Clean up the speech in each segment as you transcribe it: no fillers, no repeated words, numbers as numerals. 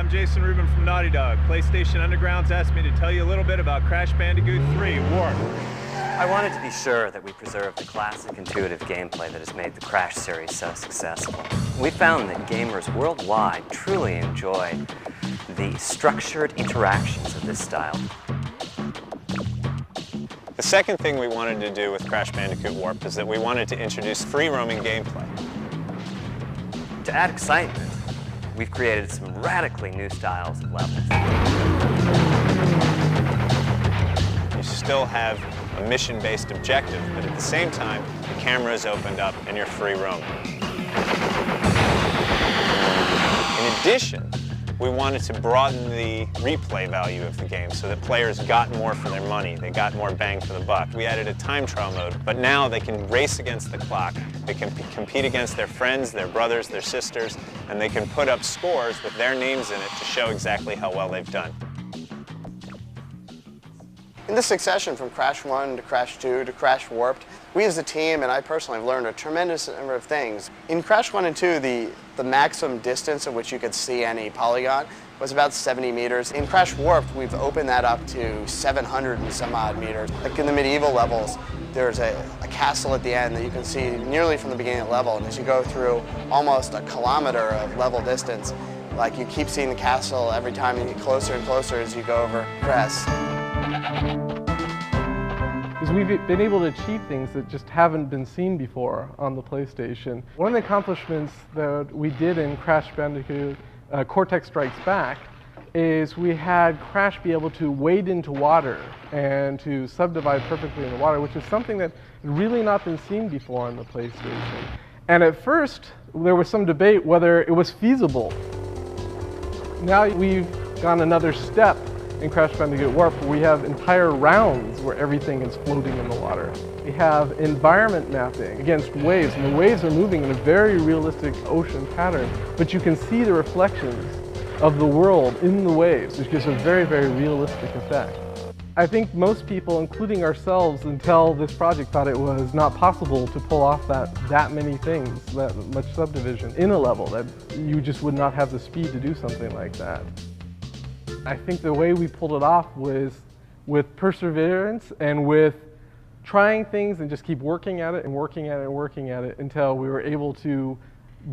I'm Jason Rubin from Naughty Dog. PlayStation Underground's asked me to tell you a little bit about Crash Bandicoot 3, Warp. I wanted to be sure that we preserved the classic intuitive gameplay that has made the Crash series so successful. We found that gamers worldwide truly enjoy the structured interactions of this style. The second thing we wanted to do with Crash Bandicoot Warp is that we wanted to introduce free-roaming gameplay. To add excitement, we've created some radically new styles of levels. You still have a mission-based objective, but at the same time, the camera is opened up and you're free-roaming. In addition, we wanted to broaden the replay value of the game so that players got more for their money, they got more bang for the buck. We added a time trial mode, but now they can race against the clock, they can compete against their friends, their brothers, their sisters, and they can put up scores with their names in it to show exactly how well they've done. In the succession from Crash 1 to Crash 2 to Crash Warped, we as a team and I personally have learned a tremendous number of things. In Crash 1 and 2, the maximum distance at which you could see any polygon was about 70 meters. In Crash Warped, we've opened that up to 700 and some odd meters. Like in the medieval levels, there's a castle at the end that you can see nearly from the beginning of the level, and as you go through almost a kilometer of level distance, like you keep seeing the castle every time you get closer and closer as you go over crests. Because we've been able to achieve things that just haven't been seen before on the PlayStation. One of the accomplishments that we did in Crash Bandicoot Cortex Strikes Back is we had Crash be able to wade into water and to subdivide perfectly in the water, which is something that had really not been seen before on the PlayStation. And at first, there was some debate whether it was feasible. Now we've gone another step in Crash Bandicoot Warp. We have entire rounds where everything is floating in the water. We have environment mapping against waves, and the waves are moving in a very realistic ocean pattern, but you can see the reflections of the world in the waves, which gives a very, very realistic effect. I think most people, including ourselves, until this project thought it was not possible to pull off that many things, that much subdivision in a level, that you just would not have the speed to do something like that. I think the way we pulled it off was with perseverance and with trying things and just keep working at it and working at it and working at it until we were able to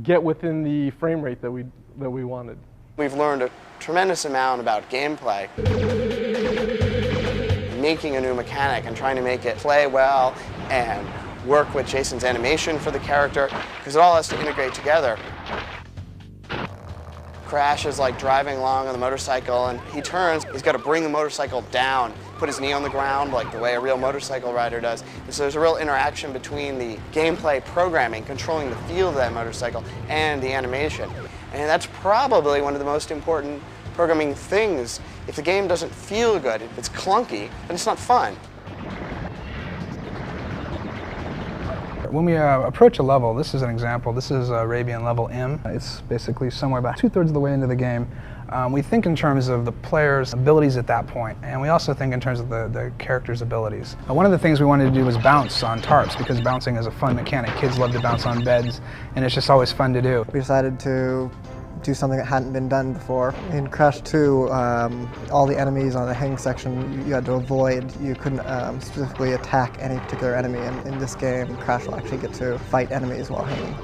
get within the frame rate that we wanted. We've learned a tremendous amount about gameplay. Making a new mechanic and trying to make it play well and work with Jason's animation for the character, because it all has to integrate together. Crash is like driving along on the motorcycle and he turns, he's got to bring the motorcycle down, put his knee on the ground like the way a real motorcycle rider does. And so there's a real interaction between the gameplay programming, controlling the feel of that motorcycle, and the animation. And that's probably one of the most important programming things. If the game doesn't feel good, if it's clunky, then it's not fun. When we approach a level, this is an example, this is Arabian level M. It's basically somewhere about 2/3 of the way into the game. We think in terms of the player's abilities at that point, and we also think in terms of the character's abilities. One of the things we wanted to do was bounce on tarps, because bouncing is a fun mechanic. Kids love to bounce on beds, and it's just always fun to do. We decided to do something that hadn't been done before. In Crash 2, all the enemies on the hang section you had to avoid. You couldn't specifically attack any particular enemy, and in this game, Crash will actually get to fight enemies while hanging.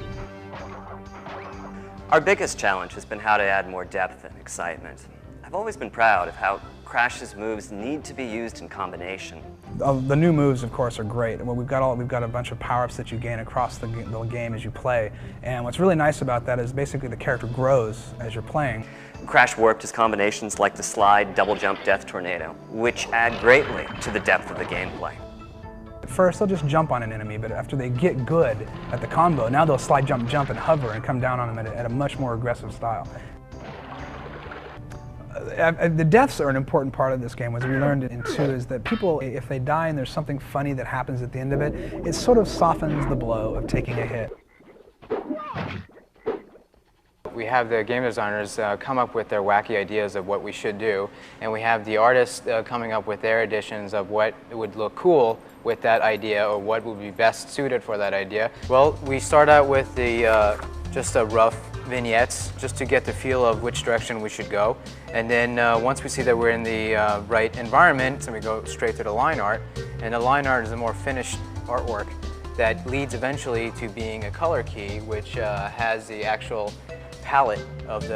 Our biggest challenge has been how to add more depth and excitement. I've always been proud of how Crash's moves need to be used in combination. The new moves, of course, are great. Well, we've got a bunch of power-ups that you gain across the game as you play. And what's really nice about that is basically the character grows as you're playing. Crash Warped has combinations like the slide, double jump, death tornado, which add greatly to the depth of the gameplay. At first, they'll just jump on an enemy, but after they get good at the combo, now they'll slide, jump, jump, and hover and come down on them at a much more aggressive style. The deaths are an important part of this game. What we learned in 2 is that people, if they die and there's something funny that happens at the end of it, it sort of softens the blow of taking a hit. We have the game designers come up with their wacky ideas of what we should do, and we have the artists coming up with their additions of what would look cool with that idea or what would be best suited for that idea. Well, we start out with just a rough vignettes just to get the feel of which direction we should go. And then once we see that we're in the right environment, then we go straight to the line art. And the line art is a more finished artwork that leads eventually to being a color key, which has the actual palette of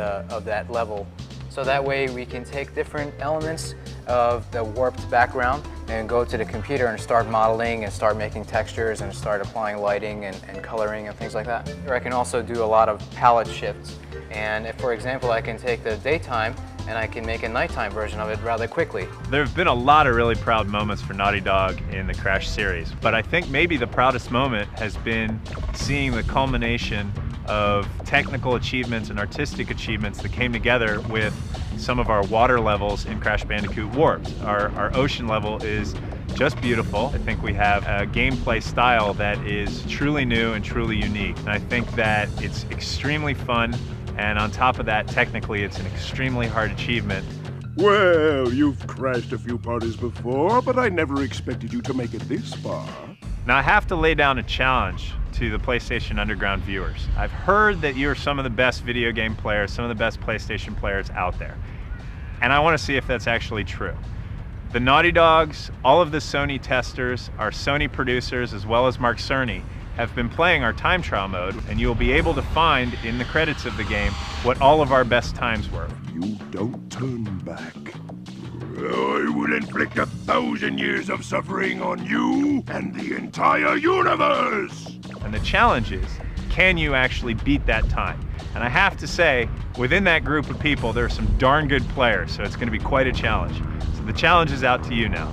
that level. So that way we can take different elements of the warped background and go to the computer and start modeling and start making textures and start applying lighting and coloring and things like that. Or I can also do a lot of palette shifts. And if, for example, I can take the daytime and I can make a nighttime version of it rather quickly. There have been a lot of really proud moments for Naughty Dog in the Crash series, but I think maybe the proudest moment has been seeing the culmination of technical achievements and artistic achievements that came together with some of our water levels in Crash Bandicoot Warped. Our ocean level is just beautiful. I think we have a gameplay style that is truly new and truly unique. And I think that it's extremely fun, and on top of that, technically, it's an extremely hard achievement. Well, you've crashed a few parties before, but I never expected you to make it this far. Now, I have to lay down a challenge to the PlayStation Underground viewers. I've heard that you're some of the best video game players, some of the best PlayStation players out there. And I want to see if that's actually true. The Naughty Dogs, all of the Sony testers, our Sony producers, as well as Mark Cerny, have been playing our time trial mode, and you'll be able to find in the credits of the game what all of our best times were. You don't turn back. I will inflict 1,000 years of suffering on you and the entire universe! And the challenge is, can you actually beat that time? And I have to say, within that group of people, there are some darn good players, so it's going to be quite a challenge. So the challenge is out to you now.